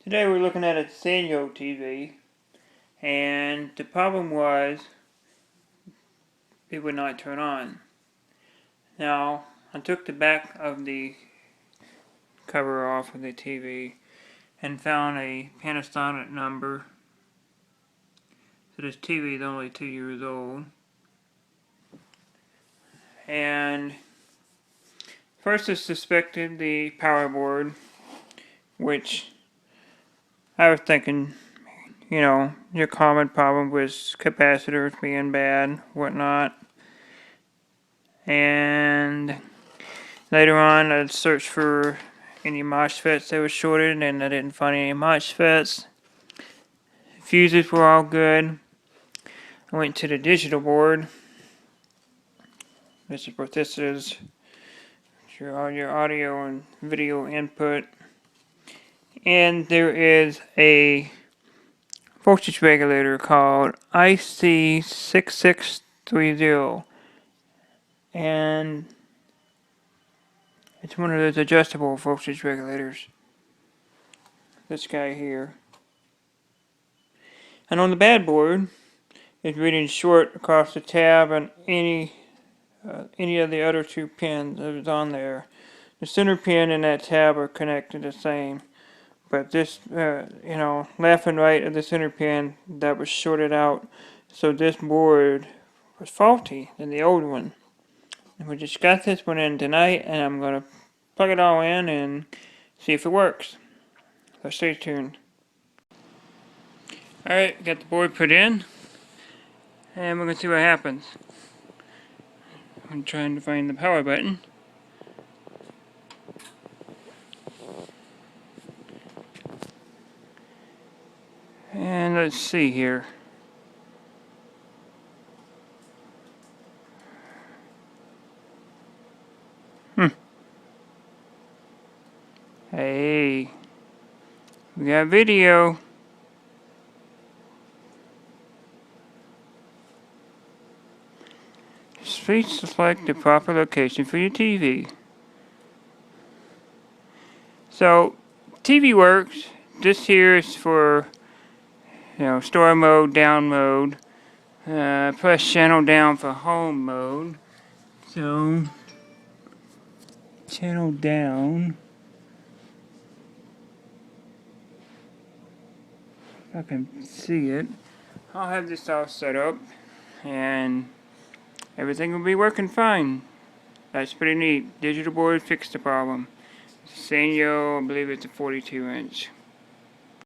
Today we're looking at a Sanyo TV, and the problem was it would not turn on. Now, I took the back of the cover off of the TV and found a Panasonic number. So this TV is only 2 years old. And first I suspected the power board, which I was thinking, your common problem with capacitors being bad, whatnot. And later on, I searched for any MOSFETs that were shorted, and I didn't find any MOSFETs. Fuses were all good. I went to the digital board. This is what this is. All your audio and video input. And there is a voltage regulator called IC6630. And it's one of those adjustable voltage regulators. This guy here. And on the bad board, it's reading short across the tab and any of the other two pins that was on there. The center pin and that tab are connected the same. But this, left and right of the center pin, that was shorted out. So this board was faulty than the old one. And we just got this one in tonight, and I'm going to plug it all in and see if it works. So stay tuned. Alright, got the board put in, and we're going to see what happens. I'm trying to find the power button. And let's see here. Hey, we got video. Please select the proper location for your TV. So, TV works. This here is for, store mode, down mode. Press channel down for home mode. So, channel down. If I can see it. I'll have this all set up, and everything will be working fine. That's pretty neat. Digital board fixed the problem. Sanyo, I believe it's a 42 inch.